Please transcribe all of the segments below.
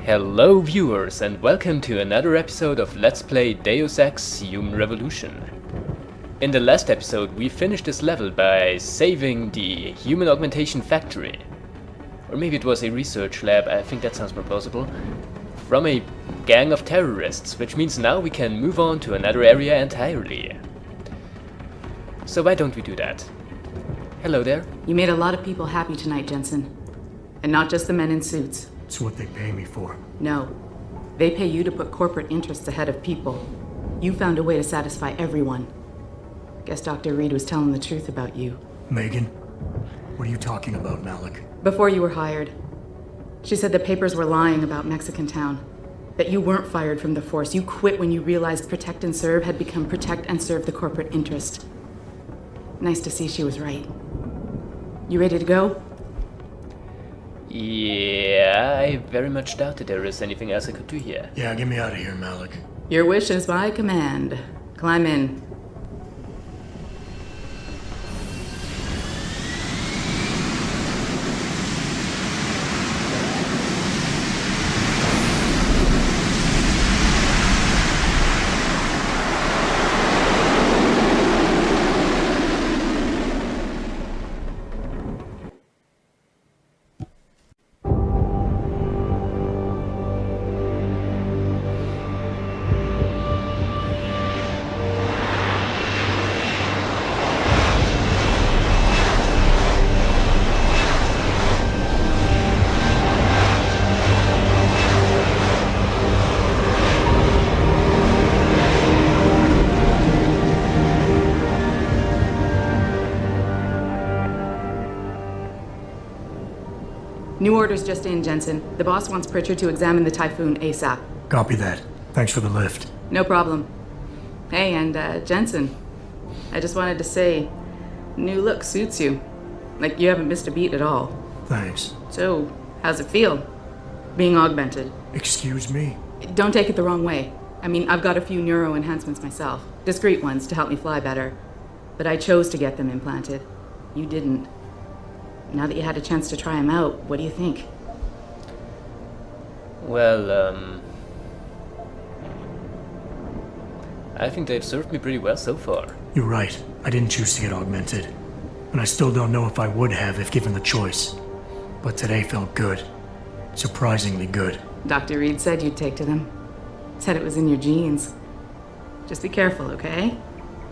Hello viewers and welcome to another episode of Let's Play Deus Ex Human Revolution. In the last episode we finished this level by saving the human augmentation factory. Or maybe it was a research lab, I think that sounds more plausible. From a gang of terrorists, which means now we can move on to another area entirely. So why don't we do that? Hello there. You made a lot of people happy tonight, Jensen. And not just the men in suits. It's what they pay me for. No. They pay you to put corporate interests ahead of people. You found a way to satisfy everyone. Guess Dr. Reed was telling the truth about you. Megan? What are you talking about, Malik? Before you were hired, she said the papers were lying about Mexican Town. That you weren't fired from the force. You quit when you realized Protect and Serve had become Protect and Serve the corporate interest. Nice to see she was right. You ready to go? Yeah, I very much doubt that there is anything else I could do here. Yeah, get me out of here, Malik. Your wish is my command. Climb in. New orders just in, Jensen. The boss wants Pritchard to examine the Typhoon ASAP. Copy that. Thanks for the lift. No problem. Hey, and Jensen, I just wanted to say, new look suits you. Like you haven't missed a beat at all. Thanks. So, how's it feel? Being augmented? Excuse me? Don't take it the wrong way. I mean, I've got a few neuro enhancements myself. Discreet ones to help me fly better. But I chose to get them implanted. You didn't. Now that you had a chance to try them out, what do you think? Well, I think they've served me pretty well so far. You're right. I didn't choose to get augmented. And I still don't know if I would have if given the choice. But today felt good. Surprisingly good. Dr. Reed said you'd take to them. Said it was in your genes. Just be careful, okay?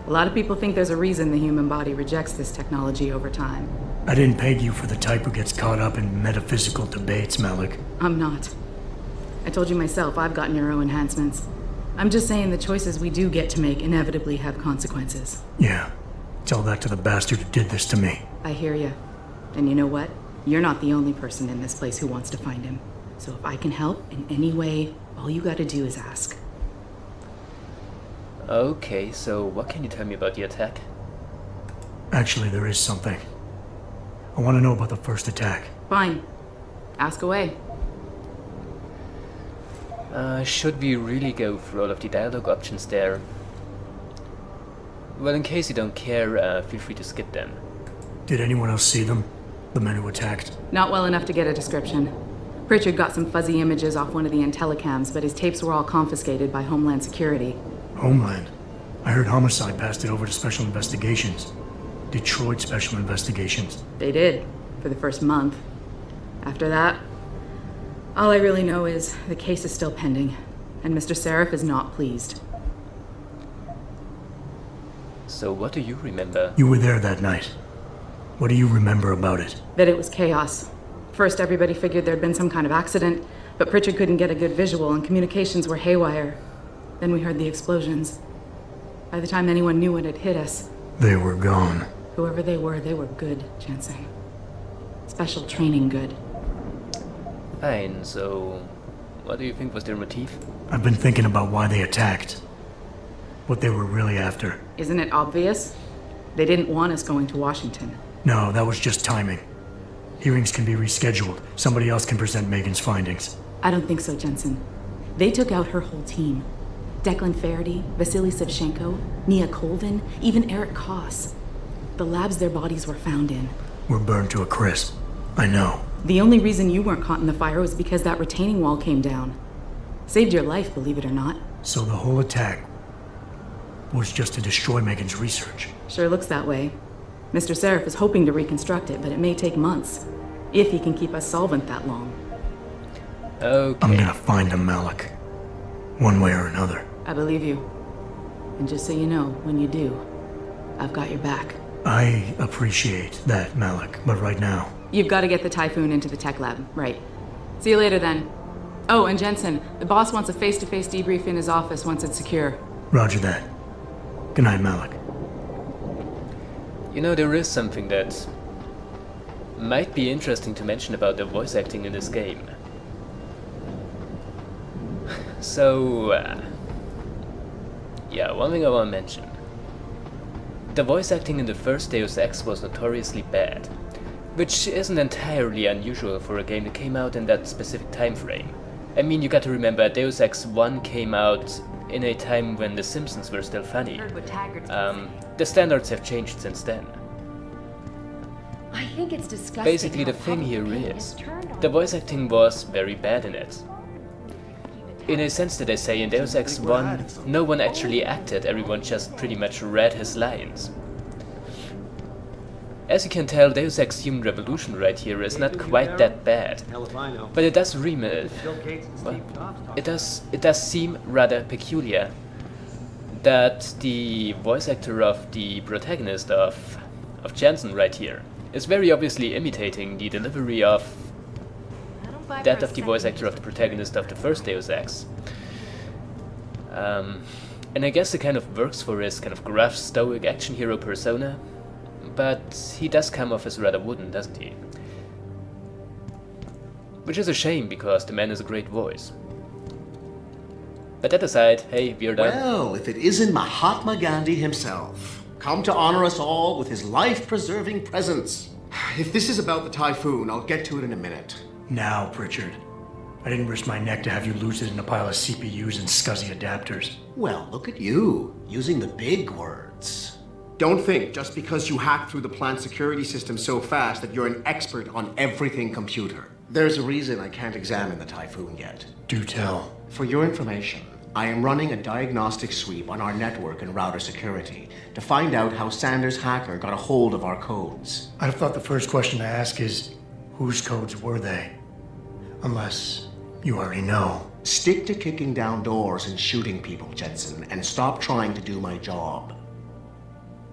A lot of people think there's a reason the human body rejects this technology over time. I didn't peg you for the type who gets caught up in metaphysical debates, Malik. I'm not. I told you myself, I've got neuro enhancements. I'm just saying the choices we do get to make inevitably have consequences. Yeah. Tell that to the bastard who did this to me. I hear you. And you know what? You're not the only person in this place who wants to find him. So if I can help in any way, all you gotta do is ask. Okay, so what can you tell me about the attack? Actually, there is something. I want to know about the first attack. Fine. Ask away. Should we really go through all of the dialogue options there? Well, in case you don't care, feel free to skip them. Did anyone else see them? The men who attacked? Not well enough to get a description. Pritchard got some fuzzy images off one of the Intellicams, but his tapes were all confiscated by Homeland Security. Homeland? I heard Homicide passed it over to Special Investigations. Detroit Special Investigations. They did, for the first month. After that, all I really know is the case is still pending, and Mr. Seraph is not pleased. So what do you remember? You were there that night. What do you remember about it? That it was chaos. First, everybody figured there'd been some kind of accident, but Pritchard couldn't get a good visual and communications were haywire. Then we heard the explosions. By the time anyone knew what had hit us, They were gone. whoever they were good, Jensen. Special training good. Fine, so what do you think was their motive? I've been thinking about why they attacked. What they were really after. Isn't it obvious? They didn't want us going to Washington. No, that was just timing. Hearings can be rescheduled. Somebody else can present Megan's findings. I don't think so, Jensen. They took out her whole team. Declan Faraday, Vasily Savchenko, Nia Colvin, even Eric Koss. The labs their bodies were found in. We're burned to a crisp. I know. The only reason you weren't caught in the fire was because that retaining wall came down. Saved your life, believe it or not. So the whole attack was just to destroy Megan's research. Sure looks that way. Mr. Seraph is hoping to reconstruct it, but it may take months. If he can keep us solvent that long. Okay. I'm gonna find him, Malik. One way or another. I believe you. And just so you know, when you do, I've got your back. I appreciate that, Malik, but right now... You've got to get the Typhoon into the tech lab, right. See you later then. Oh, and Jensen, the boss wants a face-to-face debrief in his office once it's secure. Roger that. Good night, Malik. You know, there is something that might be interesting to mention about the voice acting in this game. So, yeah, one thing I want to mention. The voice acting in the first Deus Ex was notoriously bad, which isn't entirely unusual for a game that came out in that specific time frame. I mean, you got to remember, Deus Ex 1 came out in a time when The Simpsons were still funny. The standards have changed since then. I think it's disgusting. Basically, the thing here is, the voice acting was very bad in it. In a sense that I say, in Deus Ex 1, no one actually acted, everyone just pretty much read his lines. As you can tell, Deus Ex Human Revolution right here is not quite that bad, but it does it does seem rather peculiar that the voice actor of the protagonist of Jensen right here is very obviously imitating the delivery of that of the voice actor of the protagonist of the first Deus Ex. And I guess it kind of works for his kind of gruff, stoic action hero persona, but he does come off as rather wooden, doesn't he? Which is a shame, because the man has a great voice. But that aside, hey, we're done. Well, if it isn't Mahatma Gandhi himself, come to honor us all with his life-preserving presence. If this is about the Typhoon, I'll get to it in a minute. Now, Pritchard. I didn't risk my neck to have you lose it in a pile of CPUs and scuzzy adapters. Well, look at you, using the big words. Don't think just because you hacked through the plant security system so fast that you're an expert on everything computer. There's a reason I can't examine the Typhoon yet. Do tell. For your information, I am running a diagnostic sweep on our network and router security to find out how Sanders' hacker got a hold of our codes. I'd have thought the first question to ask is, whose codes were they? Unless you already know. Stick to kicking down doors and shooting people, Jensen, and stop trying to do my job.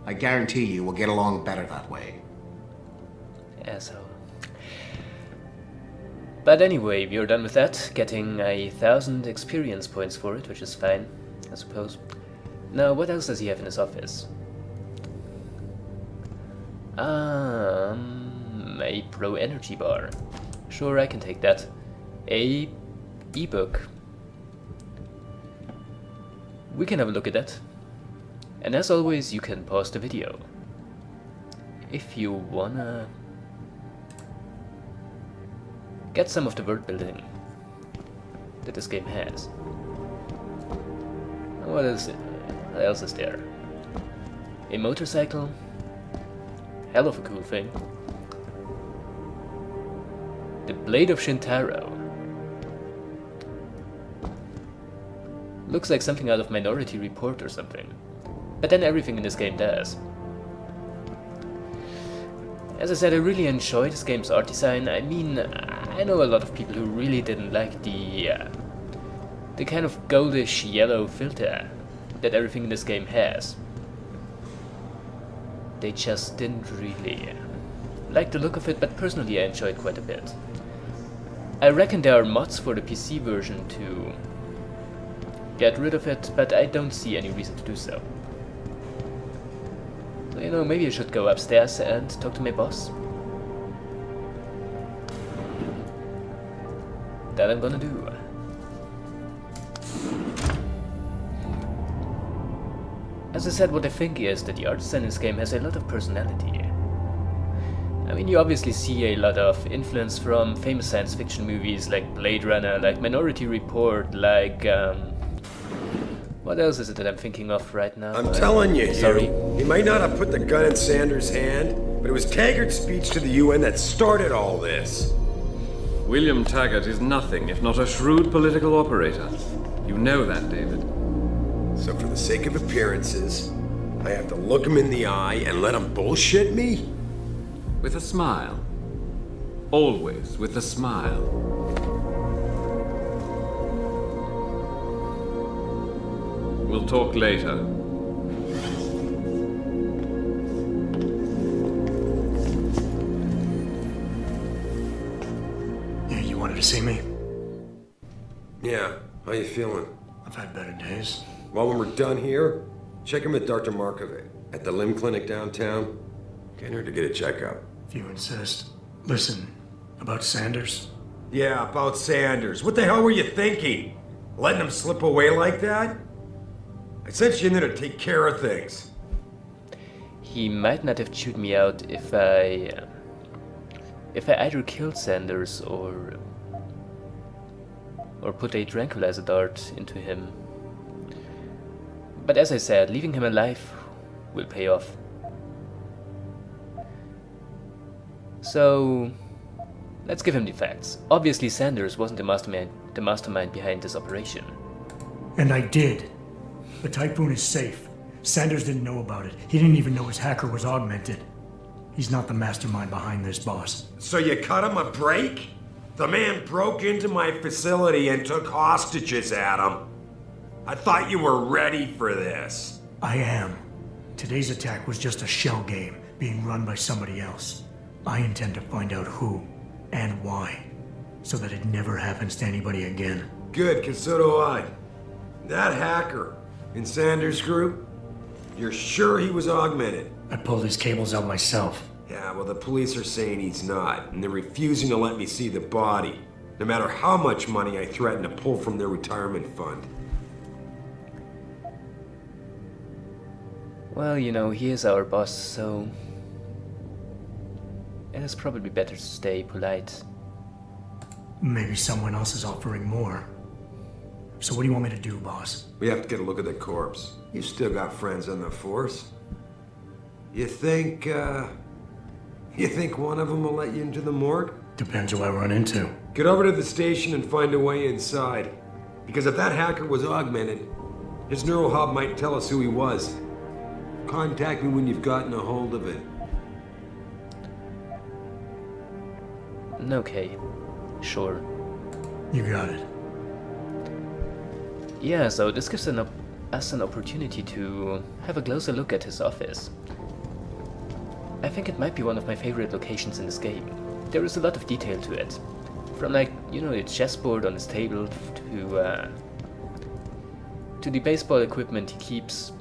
I guarantee you we'll get along better that way. Asshole. But anyway, we're done with that, getting 1,000 experience points for it, which is fine, I suppose. Now, what else does he have in his office? A Pro Energy Bar. Sure, I can take that. A ebook. We can have a look at that. And as always, you can pause the video if you wanna get some of the world building that this game has. What else is there? A motorcycle? Hell of a cool thing. The Blade of Shintaro. Looks like something out of Minority Report or something. But then everything in this game does. As I said, I really enjoyed this game's art design. I mean, I know a lot of people who really didn't like the kind of goldish yellow filter that everything in this game has. They just didn't really like the look of it, but personally I enjoyed quite a bit. I reckon there are mods for the PC version to get rid of it, but I don't see any reason to do so. So, you know, maybe I should go upstairs and talk to my boss. That I'm gonna do. As I said, what I think is that the art design in this game has a lot of personality. I mean, you obviously see a lot of influence from famous science fiction movies like Blade Runner, like Minority Report, like, what else is it that I'm thinking of right now? I'm telling you, sorry. He might not have put the gun in Sanders' hand, but it was Taggart's speech to the UN that started all this. William Taggart is nothing if not a shrewd political operator. You know that, David. So for the sake of appearances, I have to look him in the eye and let him bullshit me? With a smile. Always with a smile. We'll talk later. Yeah, you wanted to see me? Yeah, how you feeling? I've had better days. Well, when we're done here, check him at Dr. Markovic at the limb clinic downtown. Get her to get a checkup. If you insist. Listen, about Sanders? Yeah, about Sanders. What the hell were you thinking? Letting him slip away like that? I sent you in there to take care of things. He might not have chewed me out if I either killed Sanders or put a tranquilizer dart into him. But as I said, leaving him alive will pay off. So, let's give him the facts. Obviously Sanders wasn't the mastermind behind this operation. And I did. The Typhoon is safe. Sanders didn't know about it. He didn't even know his hacker was augmented. He's not the mastermind behind this, boss. So you cut him a break? The man broke into my facility and took hostages at him. I thought you were ready for this. I am. Today's attack was just a shell game being run by somebody else. I intend to find out who and why, so that it never happens to anybody again. Good, cause so do I. That hacker in Sanders' group, you're sure he was augmented? I pulled his cables out myself. Yeah, well the police are saying he's not, and they're refusing to let me see the body, no matter how much money I threaten to pull from their retirement fund. Well, you know, he is our boss, so it is probably better to stay polite. Maybe someone else is offering more. So what do you want me to do, boss? We have to get a look at the corpse. You've still got friends on the force. You think one of them will let you into the morgue? Depends who I run into. Get over to the station and find a way inside. Because if that hacker was augmented, his neural hub might tell us who he was. Contact me when you've gotten a hold of it. Okay, sure. You got it. Yeah, so this gives us an opportunity to have a closer look at his office. I think it might be one of my favorite locations in this game. There is a lot of detail to it. From like, you know, the chessboard on his table to the baseball equipment he keeps.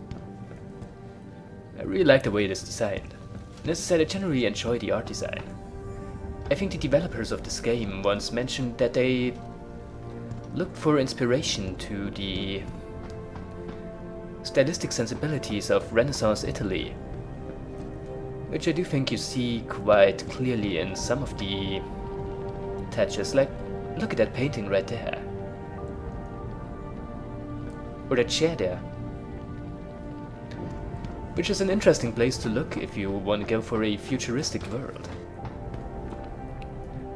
I really like the way it is designed. And as I said, I generally enjoy the art design. I think the developers of this game once mentioned that they looked for inspiration to the stylistic sensibilities of Renaissance Italy, which I do think you see quite clearly in some of the touches. Like, look at that painting right there. Or that chair there. Which is an interesting place to look if you want to go for a futuristic world.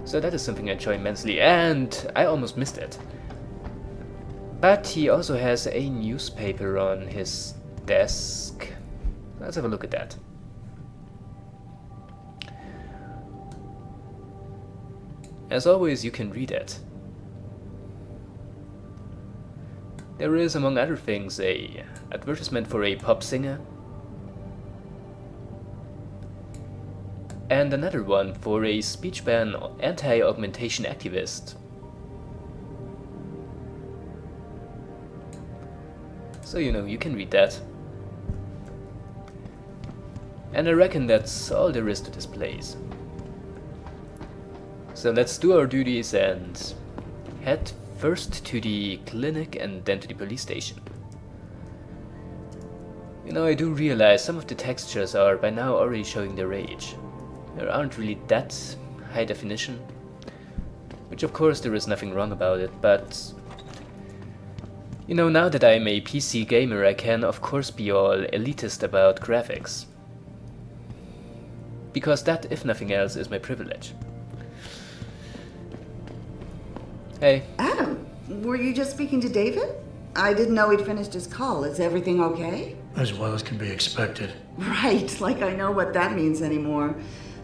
So that is something I enjoy immensely, and I almost missed it. But he also has a newspaper on his desk. Let's have a look at that. As always, you can read it. There is, among other things, a advertisement for a pop singer, and another one for a speech ban anti-augmentation activist. So, you know, you can read that. And I reckon that's all there is to this place. So let's do our duties and head first to the clinic and then to the police station. You know, I do realize some of the textures are by now already showing their age. They aren't really that high definition, which of course there is nothing wrong about it, but you know, now that I'm a PC gamer, I can of course be all elitist about graphics. Because that, if nothing else, is my privilege. Hey. Adam, were you just speaking to David? I didn't know he'd finished his call. Is everything okay? As well as can be expected. Right, like I know what that means anymore.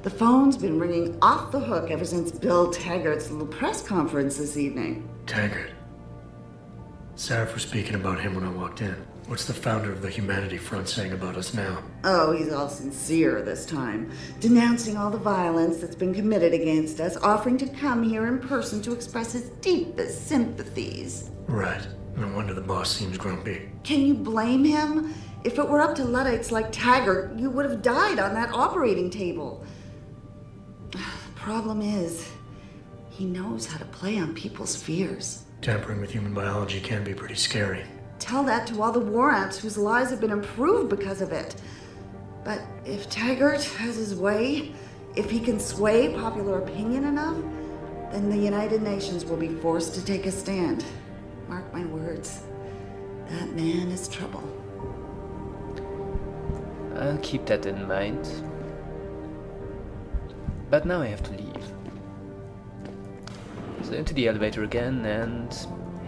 The phone's been ringing off the hook ever since Bill Taggart's little press conference this evening. Taggart. Sarah was speaking about him when I walked in. What's the founder of the Humanity Front saying about us now? Oh, he's all sincere this time, denouncing all the violence that's been committed against us, offering to come here in person to express his deepest sympathies. Right. No wonder the boss seems grumpy. Can you blame him? If it were up to Luddites like Taggart, you would have died on that operating table. The problem is, he knows how to play on people's fears. Tampering with human biology can be pretty scary. Tell that to all the war ants whose lives have been improved because of it. But if Taggart has his way, if he can sway popular opinion enough, then the United Nations will be forced to take a stand. Mark my words, that man is trouble. I'll keep that in mind. But now I have to leave. So into the elevator again and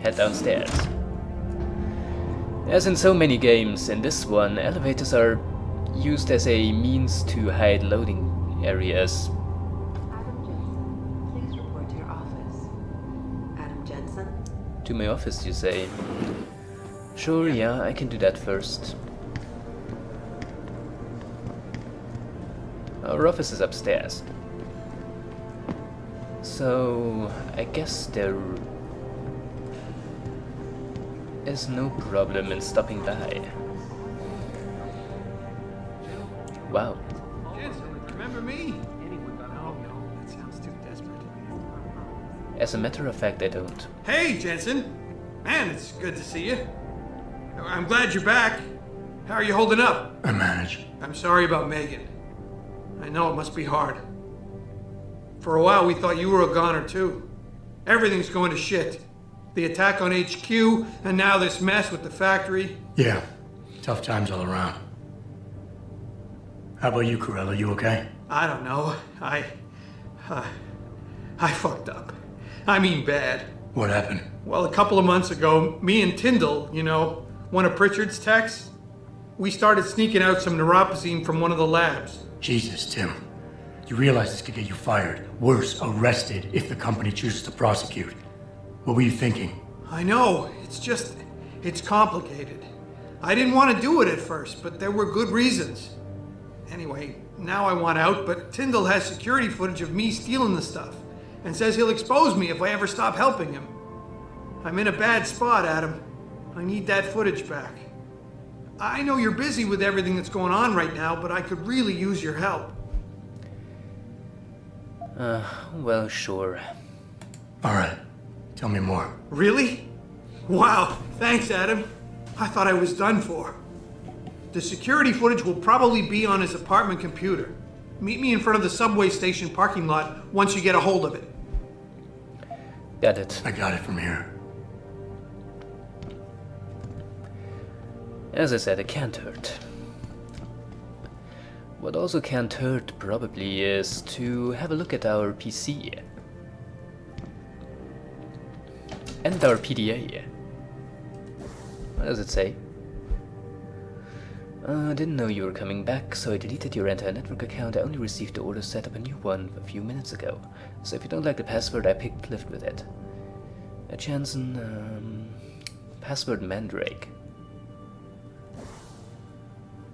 head downstairs. As in so many games, in this one, elevators are used as a means to hide loading areas. Adam Jensen, please report to your office. Adam Jensen? To my office, you say? Sure, yeah, I can do that first. Our office is upstairs. So, I guess there is no problem in stopping by. Wow. Jensen, remember me? No, that sounds too desperate. As a matter of fact, I don't. Hey, Jensen. Man, it's good to see you. I'm glad you're back. How are you holding up? I manage. I'm sorry about Megan. I know it must be hard. For a while, we thought you were a goner, too. Everything's going to shit. The attack on HQ, and now this mess with the factory. Yeah, tough times all around. How about you, Corella? You okay? I don't know. I fucked up. I mean bad. What happened? Well, a couple of months ago, me and Tyndall, you know, one of Pritchard's techs, we started sneaking out some neuropozyne from one of the labs. Jesus, Tim. You realize this could get you fired. Worse, arrested if the company chooses to prosecute. What were you thinking? I know. It's complicated. I didn't want to do it at first, but there were good reasons. Anyway, now I want out, but Tyndall has security footage of me stealing the stuff and says he'll expose me if I ever stop helping him. I'm in a bad spot, Adam. I need that footage back. I know you're busy with everything that's going on right now, but I could really use your help. Well, sure. All right. Tell me more. Really? Wow, thanks, Adam. I thought I was done for. The security footage will probably be on his apartment computer. Meet me in front of the subway station parking lot once you get a hold of it. Got it. I got it from here. As I said, it can't hurt. What also can't hurt, probably, is to have a look at our PC. And our PDA. What does it say? I didn't know you were coming back, so I deleted your entire network account. I only received the order to set up a new one a few minutes ago. So if you don't like the password, I picked Lift with it. Jansen, password Mandrake.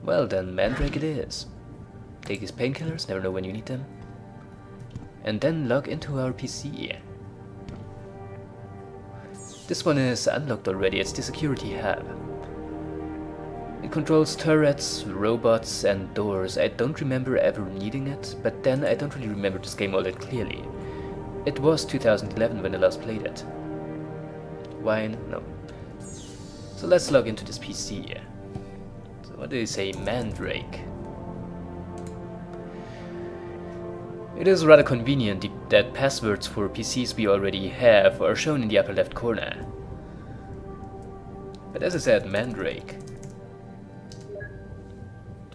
Well then, Mandrake it is. Take these painkillers, never know when you need them. And then log into our PC. This one is unlocked already, it's the security hub. It controls turrets, robots, and doors. I don't remember ever needing it, but then I don't really remember this game all that clearly. It was 2011 when I last played it. Wine? No. So let's log into this PC. So what do you say? Mandrake. It is rather convenient that passwords for PCs we already have are shown in the upper left corner. But as I said, Mandrake.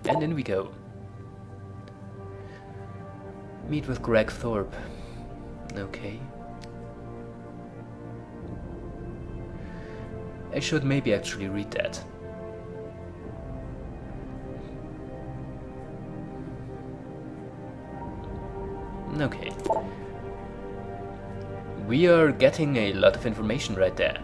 And in we go. Meet with Greg Thorpe. Okay. I should maybe actually read that. Okay. We are getting a lot of information right there.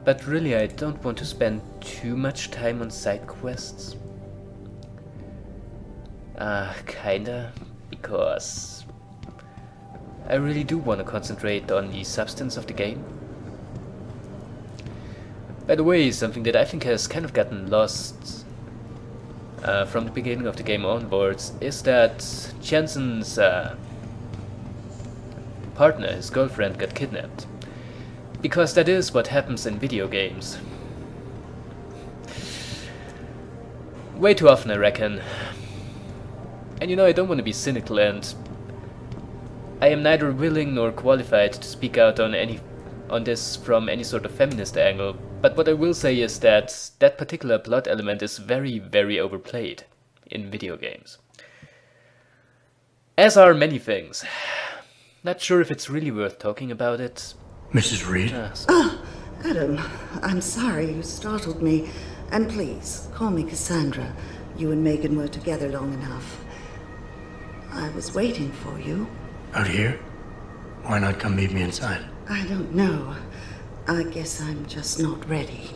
But really, I don't want to spend too much time on side quests. Kinda, because I really do want to concentrate on the substance of the game. By the way, something that I think has kind of gotten lost from the beginning of the game onwards is that Jensen's partner, his girlfriend, got kidnapped. Because that is what happens in video games. Way too often, I reckon. And you know, I don't want to be cynical, and I am neither willing nor qualified to speak out on this from any sort of feminist angle, but what I will say is that that particular plot element is very, very overplayed in video games. As are many things. Not sure if it's really worth talking about it. Mrs. Reed? Adam, I'm sorry you startled me. And please, call me Cassandra. You and Megan were together long enough. I was waiting for you. Out here? Why not come meet me inside? I don't know. I guess I'm just not ready.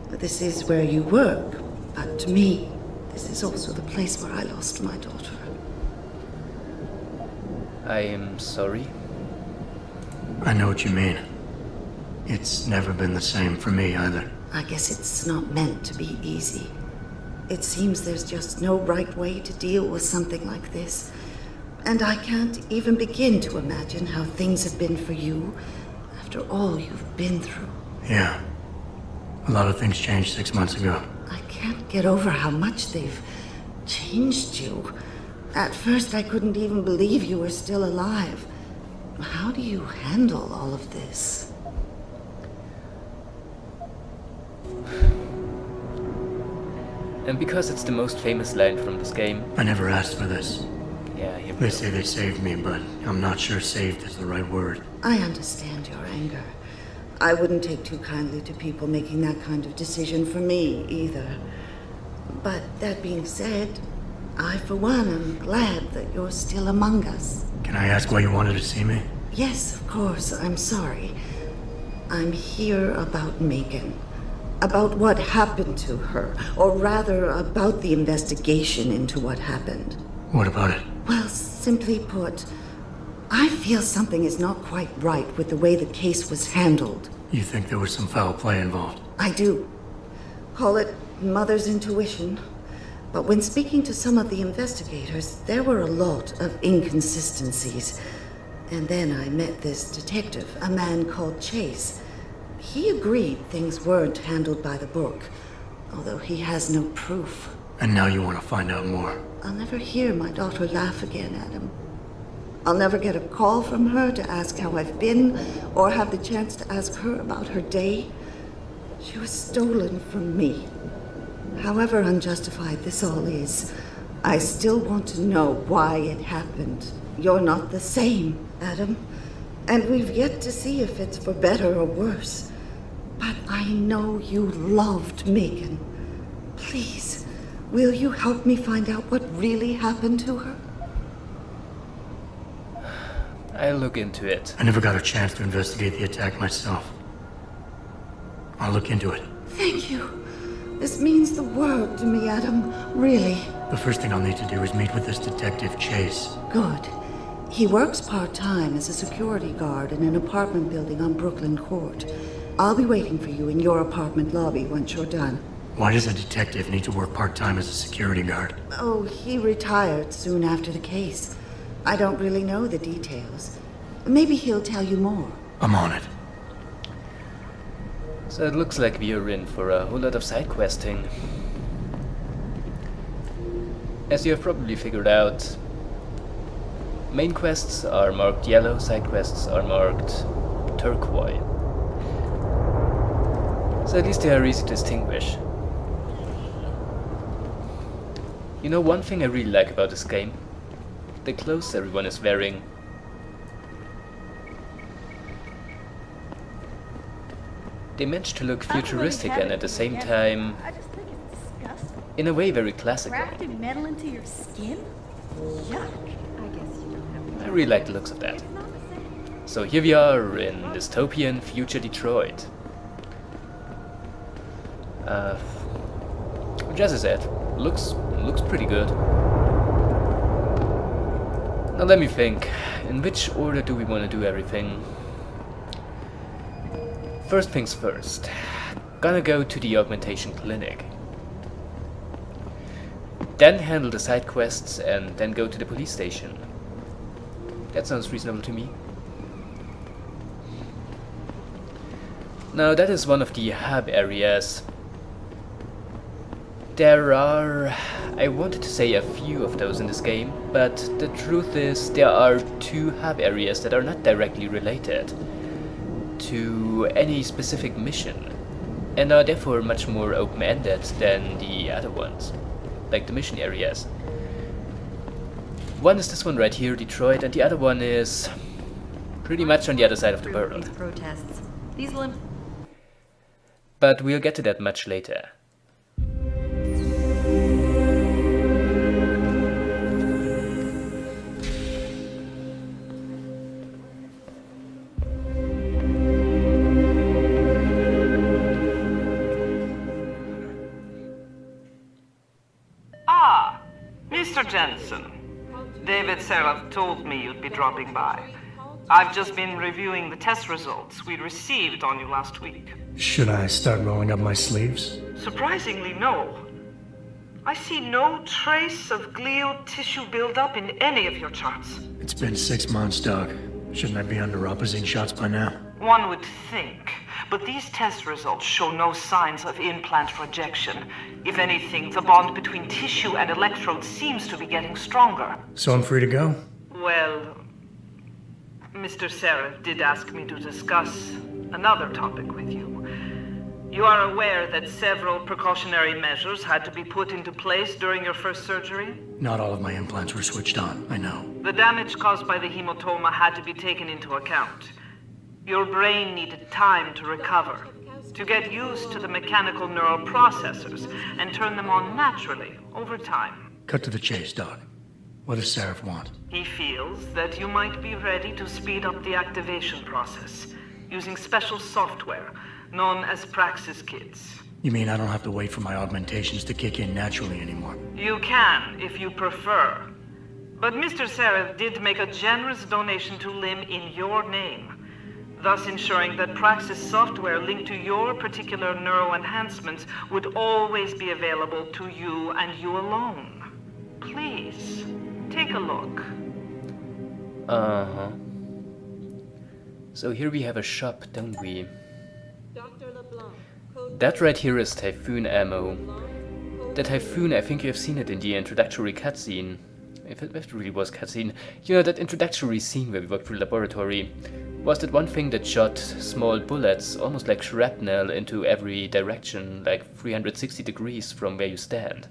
This is where you work, but to me, this is also the place where I lost my daughter. I am sorry. I know what you mean. It's never been the same for me either. I guess it's not meant to be easy. It seems there's just no right way to deal with something like this. And I can't even begin to imagine how things have been for you after all you've been through. Yeah. A lot of things changed 6 months ago. I can't get over how much they've changed you. At first, I couldn't even believe you were still alive. How do you handle all of this? And because it's the most famous line from this game. I never asked for this. Yeah, here we They go. say they saved me, but I'm not sure saved is the right word. I understand your anger. I wouldn't take too kindly to people making that kind of decision for me, either. But that being said, I, for one, am glad that you're still among us. Can I ask why you wanted to see me? Yes, of course. I'm sorry. I'm here about Megan. About what happened to her. Or rather, about the investigation into what happened. What about it? Well, simply put, I feel something is not quite right with the way the case was handled. You think there was some foul play involved? I do. Call it mother's intuition. But when speaking to some of the investigators, there were a lot of inconsistencies. And then I met this detective, a man called Chase. He agreed things weren't handled by the book, although he has no proof. And now you want to find out more? I'll never hear my daughter laugh again, Adam. I'll never get a call from her to ask how I've been, or have the chance to ask her about her day. She was stolen from me. However unjustified this all is, I still want to know why it happened. You're not the same, Adam. And we've yet to see if it's for better or worse. But I know you loved Megan. Please, will you help me find out what really happened to her? I'll look into it. I never got a chance to investigate the attack myself. I'll look into it. Thank you. This means the world to me, Adam. Really. The first thing I'll need to do is meet with this detective, Chase. Good. He works part-time as a security guard in an apartment building on Brooklyn Court. I'll be waiting for you in your apartment lobby once you're done. Why does a detective need to work part-time as a security guard? Oh, he retired soon after the case. I don't really know the details. Maybe he'll tell you more. I'm on it. So it looks like we are in for a whole lot of side questing. As you have probably figured out, main quests are marked yellow, side quests are marked turquoise. So at least they are easy to distinguish. You know, one thing I really like about this game? The clothes everyone is wearing. They managed to look futuristic and at the same time, I just think it's disgusting. in a way, very classical. Grafting metal into your skin? Yuck. I guess you don't have to. I really like the looks of that. So here we are in dystopian future Detroit. As I said, looks pretty good. Now let me think. In which order do we want to do everything? First things first. Gonna go to the augmentation clinic. Then handle the side quests and then go to the police station. That sounds reasonable to me. Now that is one of the hub areas. There are, I wanted to say a few of those in this game, but the truth is there are 2 hub areas that are not directly related to any specific mission and are therefore much more open-ended than the other ones, like the mission areas. One is this one right here, Detroit, and the other one is pretty much on the other side of the world. These protests. But we'll get to that much later. Mr. Jensen, David Seraph told me you'd be dropping by. I've just been reviewing the test results we received on you last week. Should I start rolling up my sleeves? Surprisingly, no. I see no trace of glial tissue buildup in any of your charts. It's been 6 months, Doc. Shouldn't I be under opposite shots by now? One would think, but these test results show no signs of implant rejection. If anything, the bond between tissue and electrodes seems to be getting stronger. So I'm free to go? Well, Mr. Seraph did ask me to discuss another topic with you. You are aware that several precautionary measures had to be put into place during your first surgery? Not all of my implants were switched on, I know. The damage caused by the hematoma had to be taken into account. Your brain needed time to recover, to get used to the mechanical neural processors and turn them on naturally over time. Cut to the chase, Doc. What does Seraph want? He feels that you might be ready to speed up the activation process using special software known as Praxis Kits. You mean I don't have to wait for my augmentations to kick in naturally anymore? You can, if you prefer. But Mr. Seraph did make a generous donation to LIM in your name, thus ensuring that Praxis software linked to your particular neuro enhancements would always be available to you and you alone. Please, take a look. Uh-huh. So here we have a shop, don't we? That right here is Typhoon ammo. The Typhoon, I think you have seen it in the introductory cutscene. If it really was cutscene. You know, that introductory scene where we walked through the laboratory was that one thing that shot small bullets, almost like shrapnel, into every direction, like 360 degrees from where you stand.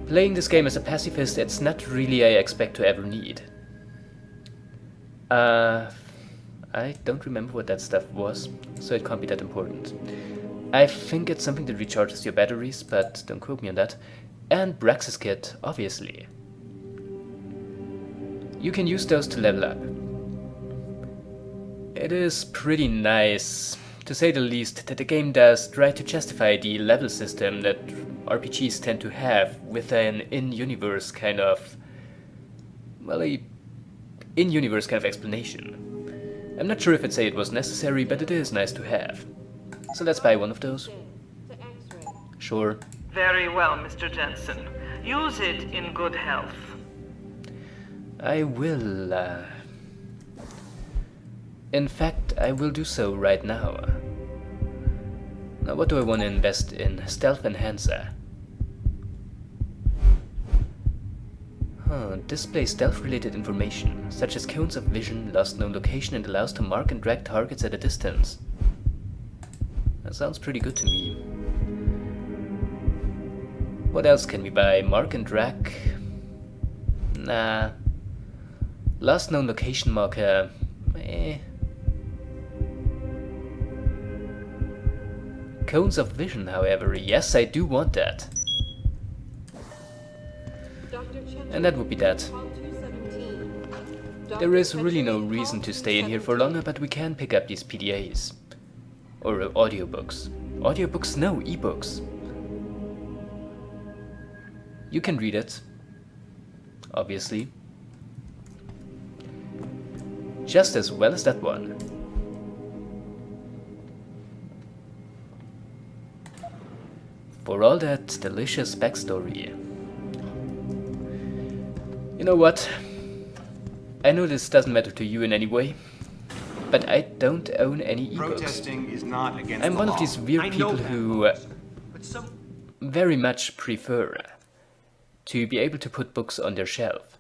Playing this game as a pacifist, it's not really I expect to ever need. I don't remember what that stuff was, so it can't be that important. I think it's something that recharges your batteries, but don't quote me on that. And Praxis Kit, obviously. You can use those to level up. It is pretty nice, to say the least, that the game does try to justify the level system that RPGs tend to have with an in-universe kind of... well, a in-universe kind of explanation. I'm not sure if I'd say it was necessary, but it is nice to have. So let's buy one of those. Sure. Very well, Mr. Jensen. Use it in good health. I will, In fact, I will do so right now. Now what do I want to invest in? Stealth Enhancer. Display stealth-related information, such as cones of vision, lost known location, and allows to mark and drag targets at a distance. That sounds pretty good to me. What else can we buy? Mark and Drac? Nah. Last known location marker? Cones of vision, however. Yes, I do want that. And that would be that. There is really no reason to stay in here for longer, but we can pick up these PDAs. Or audiobooks. Audiobooks? No, ebooks. You can read it. Obviously. Just as well as that one. For all that delicious backstory. You know what? I know this doesn't matter to you in any way, but I don't own any ebooks. Protesting is not against I'm the one law. of these weird people who very much prefer to be able to put books on their shelf,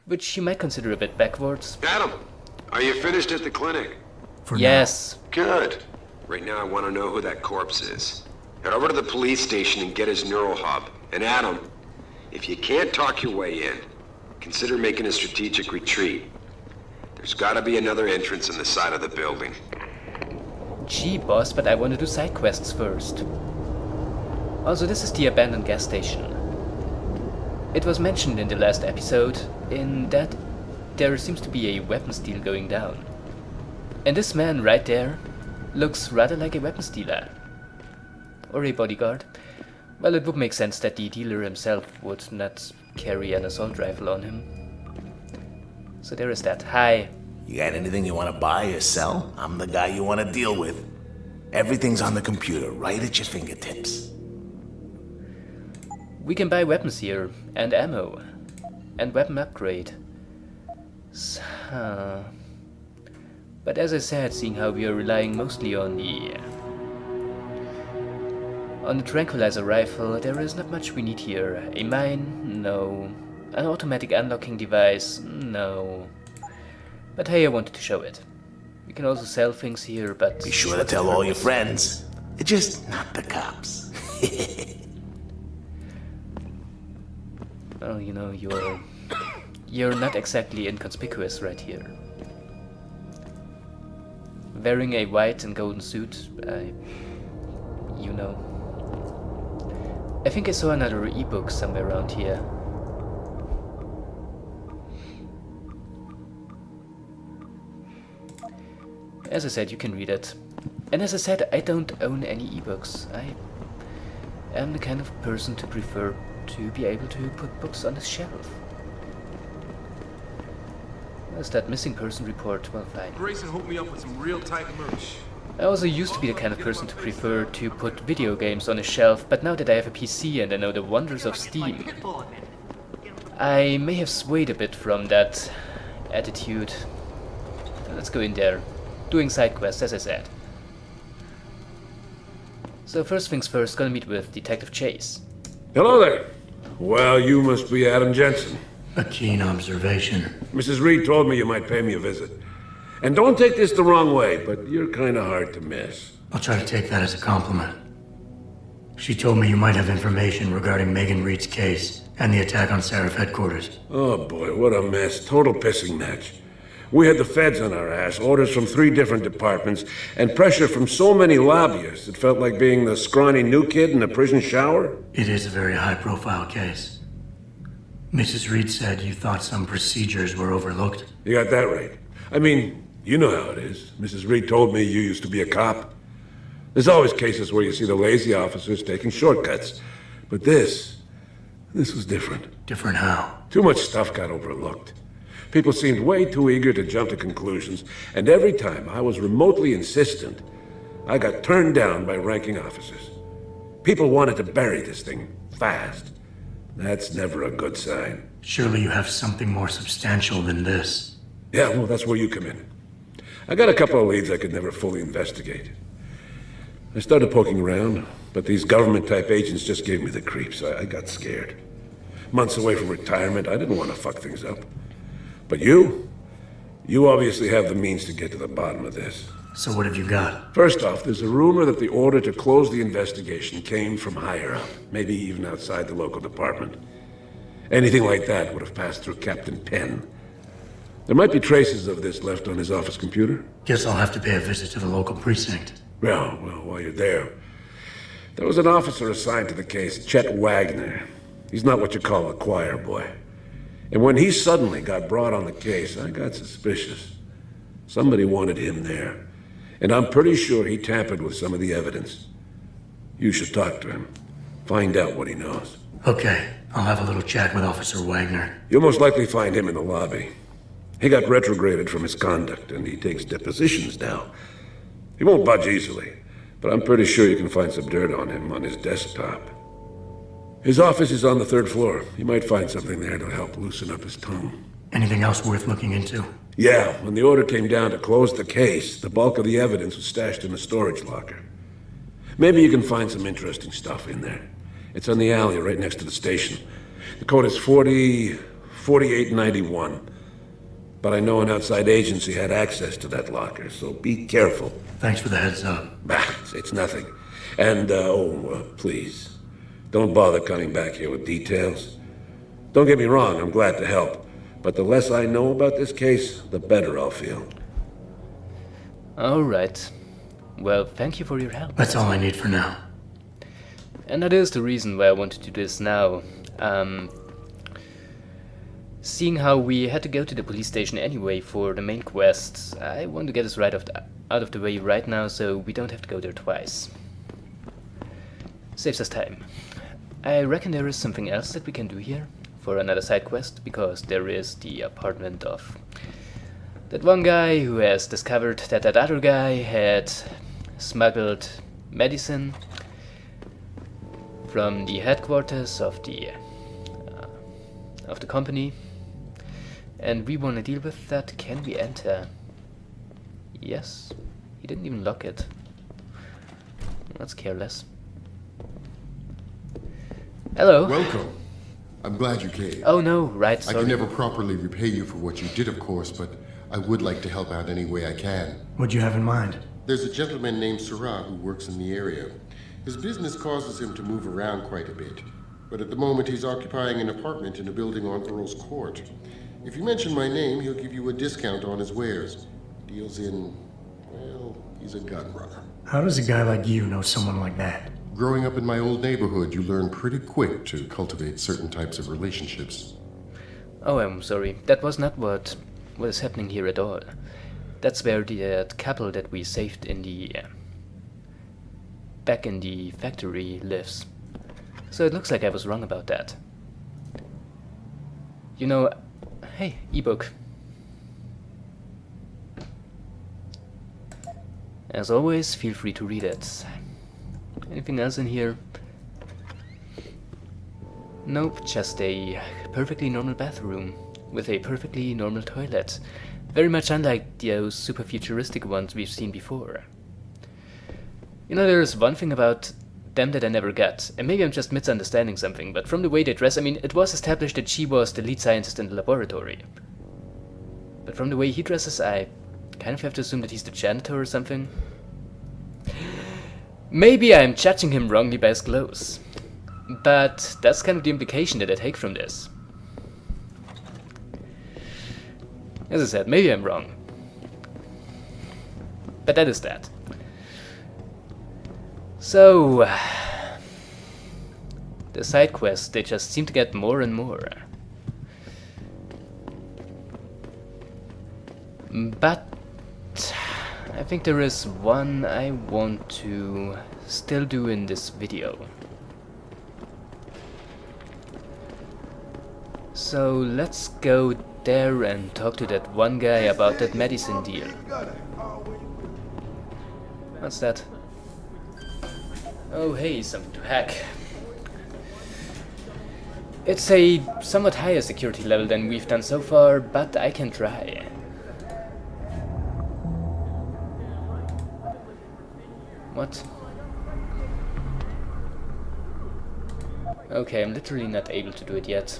which you might consider a bit backwards. Adam, are you finished at the clinic? Yes. Good. Right now I want to know who that corpse is. Head over to the police station and get his neural hub. And Adam, if you can't talk your way in, consider making a strategic retreat. There's gotta be another entrance in the side of the building. Gee, boss, but I want to do side quests first. Also, this is the abandoned gas station. It was mentioned in the last episode in that there seems to be a weapons deal going down. And this man right there looks rather like a weapons dealer. Or a bodyguard. Well, it would make sense that the dealer himself would not carry an assault rifle on him. So there is that. Hi. You got anything you want to buy or sell? I'm the guy you want to deal with. Everything's on the computer, right at your fingertips. We can buy weapons here, and ammo, and weapon upgrade. But as I said, seeing how we are relying mostly on the tranquilizer rifle, there is not much we need here. A mine? No. An automatic unlocking device? No. But hey, I wanted to show it. We can also sell things here, but... Be sure to tell all your friends. Just not the cops. Well, you know, you're not exactly inconspicuous right here. Wearing a white and golden suit, you know. I think I saw another ebook somewhere around here. As I said, you can read it. And as I said, I don't own any ebooks. I am the kind of person to prefer to be able to put books on the shelf. Where's that missing person report? Well, fine. Grayson hooked me up with some real tight merch. I also used to be the kind of person to prefer to put video games on a shelf, but now that I have a PC and I know the wonders of Steam, I may have swayed a bit from that attitude. Let's go in there. Doing side quests, as I said. So first things first, gonna meet with Detective Chase. Hello there. Well, you must be Adam Jensen. A keen observation. Mrs. Reed told me you might pay me a visit. And don't take this the wrong way, but you're kind of hard to miss. I'll try to take that as a compliment. She told me you might have information regarding Megan Reed's case and the attack on Seraph headquarters. Oh boy, what a mess. Total pissing match. We had the feds on our ass, orders from 3 different departments, and pressure from so many lobbyists it felt like being the scrawny new kid in a prison shower. It is a very high-profile case. Mrs. Reed said you thought some procedures were overlooked. You got that right. I mean, you know how it is. Mrs. Reed told me you used to be a cop. There's always cases where you see the lazy officers taking shortcuts. But this was different. Different how? Too much stuff got overlooked. People seemed way too eager to jump to conclusions, and every time I was remotely insistent, I got turned down by ranking officers. People wanted to bury this thing fast. That's never a good sign. Surely you have something more substantial than this. Yeah, well, that's where you come in. I got a couple of leads I could never fully investigate. I started poking around, but these government-type agents just gave me the creeps. I got scared. Months away from retirement, I didn't want to fuck things up. But you obviously have the means to get to the bottom of this. So what have you got? First off, there's a rumor that the order to close the investigation came from higher up, maybe even outside the local department. Anything like that would have passed through Captain Penn. There might be traces of this left on his office computer. Guess I'll have to pay a visit to the local precinct. Well, while you're there, there was an officer assigned to the case, Chet Wagner. He's not what you call a choir boy. And when he suddenly got brought on the case, I got suspicious. Somebody wanted him there. And I'm pretty sure he tampered with some of the evidence. You should talk to him. Find out what he knows. Okay, I'll have a little chat with Officer Wagner. You'll most likely find him in the lobby. He got retrograded from his conduct, and he takes depositions now. He won't budge easily, but I'm pretty sure you can find some dirt on him on his desktop. His office is on the 3rd floor. You might find something there to help loosen up his tongue. Anything else worth looking into? Yeah, when the order came down to close the case, the bulk of the evidence was stashed in the storage locker. Maybe you can find some interesting stuff in there. It's on the alley right next to the station. The code is 4891. But I know an outside agency had access to that locker, so be careful. Thanks for the heads up. Bah, it's nothing. And, please, don't bother coming back here with details. Don't get me wrong, I'm glad to help. But the less I know about this case, the better I'll feel. Alright. Well, thank you for your help. That's all I need for now. And that is the reason why I want to do this now. Seeing how we had to go to the police station anyway for the main quest, I want to get this out of the way right now so we don't have to go there twice. Saves us time. I reckon there is something else that we can do here for another side quest, because there is the apartment of that one guy who has discovered that that other guy had smuggled medicine from the headquarters of the company, and we want to deal with that. Can we enter? Yes. He didn't even lock it. That's careless. Hello. Welcome. I'm glad you came. Oh no, right, sorry. I can never properly repay you for what you did, of course, but I would like to help out any way I can. What'd you have in mind? There's a gentleman named Sarah who works in the area. His business causes him to move around quite a bit, but at the moment he's occupying an apartment in a building on Earl's Court. If you mention my name, he'll give you a discount on his wares. Deals in, well, he's a gun runner. How does a guy like you know someone like that? Growing up in my old neighborhood, you learn pretty quick to cultivate certain types of relationships. Oh, I'm sorry. That was not what is happening here at all. That's where the couple that we saved in the back in the factory lives. So it looks like I was wrong about that. You know, hey, ebook. As always, feel free to read it. Anything else in here? Nope, just a perfectly normal bathroom with a perfectly normal toilet. Very much unlike those super futuristic ones we've seen before. You know, there's one thing about them that I never got, and maybe I'm just misunderstanding something, but from the way they dress, I mean, it was established that she was the lead scientist in the laboratory. But from the way he dresses, I kind of have to assume that he's the janitor or something. Maybe I'm judging him wrongly by his clothes, but that's kind of the implication that I take from this. As I said, maybe I'm wrong, but that is that. So, the side quests, they just seem to get more and more. But I think there is one I want to still do in this video. So let's go there and talk to that one guy about that medicine deal. What's that? Oh hey, something to hack. It's a somewhat higher security level than we've done so far, but I can try. What? Okay, I'm literally not able to do it yet.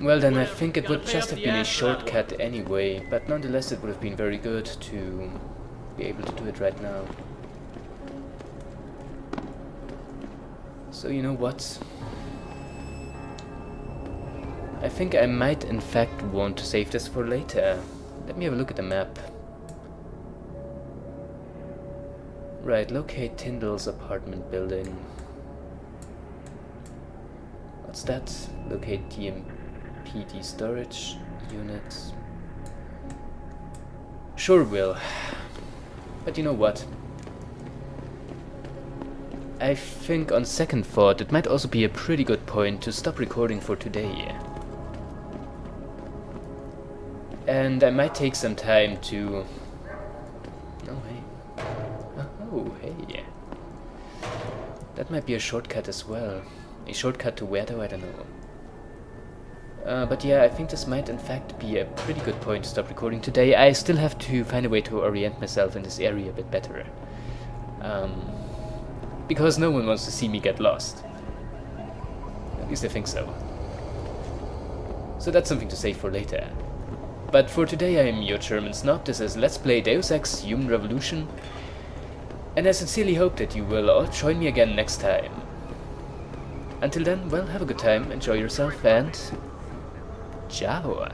Well then, I think it would just have been a shortcut anyway, but nonetheless it would have been very good to be able to do it right now. So you know what? I think I might in fact want to save this for later. Let me have a look at the map. Right, locate Tyndall's apartment building. What's that? Locate TMPD storage units. Sure will. But you know what? I think on second thought it might also be a pretty good point to stop recording for today. And I might take some time to... Oh, hey. Oh, hey. That might be a shortcut as well. A shortcut to where though? I don't know. But yeah, I think this might in fact be a pretty good point to stop recording today. I still have to find a way to orient myself in this area a bit better. Because no one wants to see me get lost. At least I think so. So that's something to save for later. But for today I am your German snob. This is Let's Play Deus Ex Human Revolution. And I sincerely hope that you will all join me again next time. Until then, well, have a good time, enjoy yourself, and ciao!